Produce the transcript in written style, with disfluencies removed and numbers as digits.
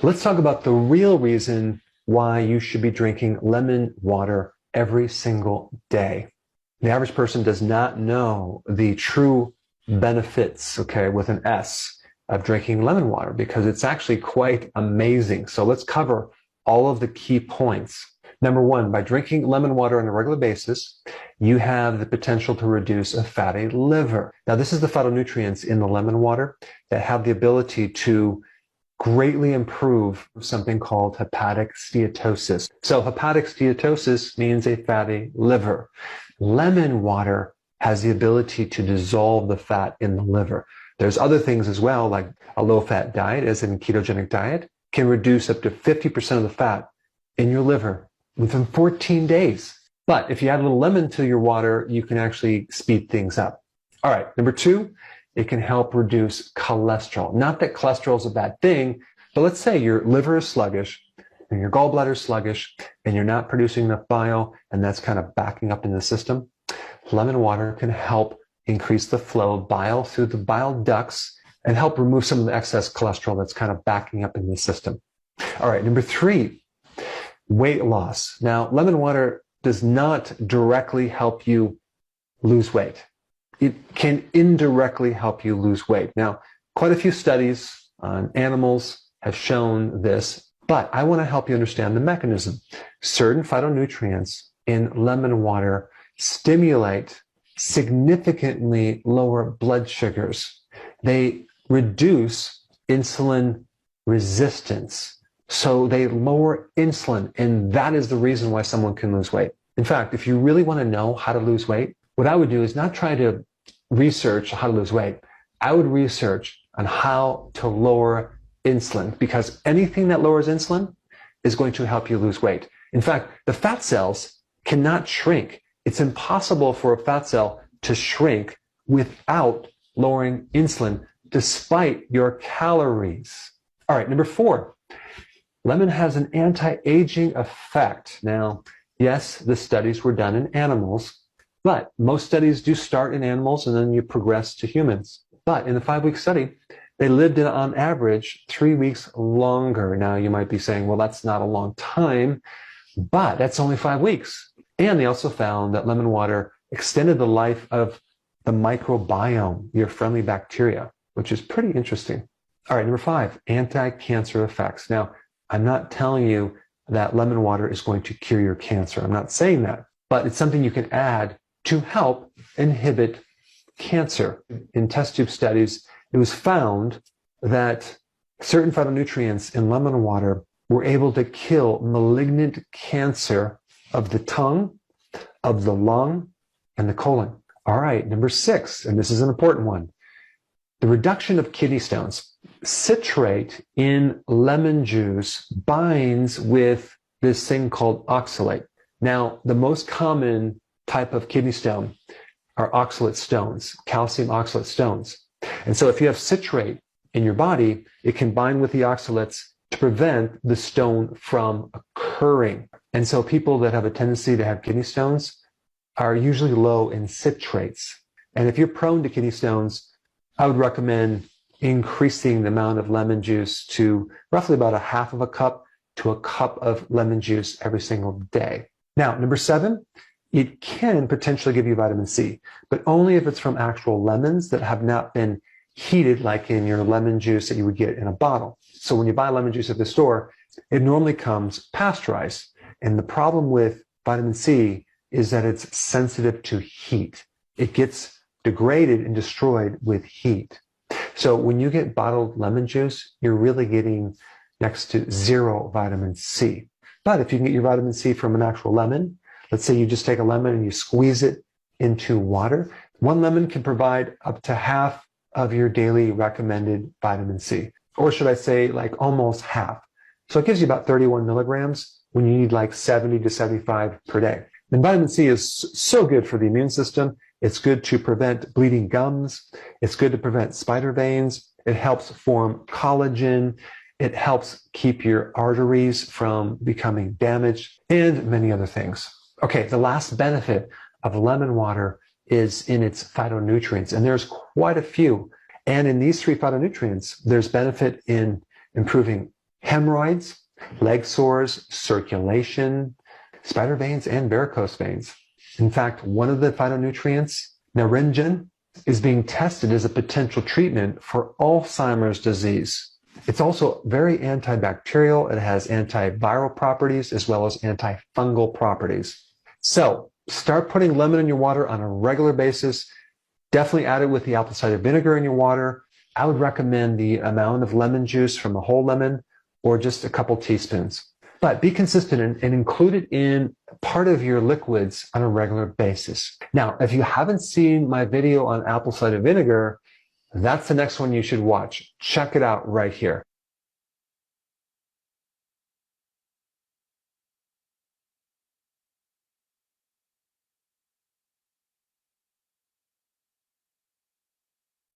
Let's talk about the real reason why you should be drinking lemon water every single day. The average person does not know the true benefits, okay, with an S, of drinking lemon water, because it's actually quite amazing. So let's cover all of the key points. Number one, by drinking lemon water on a regular basis, you have the potential to reduce a fatty liver. Now, this is the phytonutrients in the lemon water that have the ability to greatly improve something called hepatic steatosis. So hepatic steatosis means a fatty liver. Lemon water has the ability to dissolve the fat in the liver. There's other things as well, like a low-fat diet, as in ketogenic diet, can reduce up to 50% of the fat in your liver within 14 days. But if you add a little lemon to your water, you can actually speed things up. All right, number two, it can help reduce cholesterol. Not that cholesterol is a bad thing, but let's say your liver is sluggish and your gallbladder is sluggish and you're not producing enough bile and that's kind of backing up in the system. Lemon water can help increase the flow of bile through the bile ducts and help remove some of the excess cholesterol that's kind of backing up in the system. All right, number three, weight loss. Now, lemon water does not directly help you lose weight. It can indirectly help you lose weight. Now, quite a few studies on animals have shown this, but I want to help you understand the mechanism. Certain phytonutrients in lemon water stimulate significantly lower blood sugars. They reduce insulin resistance. So they lower insulin, and that is the reason why someone can lose weight. In fact, if you really want to know how to lose weight, what I would do is not try to research how to lose weight. I would research on how to lower insulin, because anything that lowers insulin is going to help you lose weight. In fact, the fat cells cannot shrink. It's impossible for a fat cell to shrink without lowering insulin, despite your calories. All right, number four, lemon has an anti-aging effect. Now, yes, the studies were done in animals, but most studies do start in animals and then you progress to humans. But in the 5-week study, they lived in, on average, 3 weeks longer. Now, you might be saying, well, that's not a long time, but that's only 5 weeks. And they also found that lemon water extended the life of the microbiome, your friendly bacteria, which is pretty interesting. All right, number five, anti-cancer effects. Now, I'm not telling you that lemon water is going to cure your cancer. I'm not saying that, but it's something you can add to help inhibit cancer. In test tube studies, it was found that certain phytonutrients in lemon water were able to kill malignant cancer of the tongue, of the lung, and the colon. All right, number six, and this is an important one, the reduction of kidney stones. Citrate in lemon juice binds with this thing called oxalate. Now, the most common type of kidney stone are oxalate stones, calcium oxalate stones. And so if you have citrate in your body, it can bind with the oxalates to prevent the stone from occurring. And so people that have a tendency to have kidney stones are usually low in citrates. And if you're prone to kidney stones, I would recommend increasing the amount of lemon juice to roughly about 1/2 cup to a cup of lemon juice every single day. Now, number seven, it can potentially give you vitamin C, but only if it's from actual lemons that have not been heated, like in your lemon juice that you would get in a bottle. So when you buy lemon juice at the store, it normally comes pasteurized. And the problem with vitamin C is that it's sensitive to heat. It gets degraded and destroyed with heat. So when you get bottled lemon juice, you're really getting next to zero vitamin C. But if you can get your vitamin C from an actual lemon, let's say you just take a lemon and you squeeze it into water, one lemon can provide up to half of your daily recommended vitamin C. Or should I say like almost half. So it gives you about 31 milligrams when you need like 70 to 75 per day. And vitamin C is so good for the immune system. It's good to prevent bleeding gums. It's good to prevent spider veins. It helps form collagen. It helps keep your arteries from becoming damaged and many other things. Okay, the last benefit of lemon water is in its phytonutrients, and there's quite a few. And in these 3 phytonutrients, there's benefit in improving hemorrhoids, leg sores, circulation, spider veins, and varicose veins. In fact, one of the phytonutrients, naringin, is being tested as a potential treatment for Alzheimer's disease. It's also very antibacterial. It has antiviral properties as well as antifungal properties. So start putting lemon in your water on a regular basis. Definitely add it with the apple cider vinegar in your water. I would recommend the amount of lemon juice from a whole lemon or just a couple teaspoons. But be consistent and include it in part of your liquids on a regular basis. Now, if you haven't seen my video on apple cider vinegar, that's the next one you should watch. Check it out right here.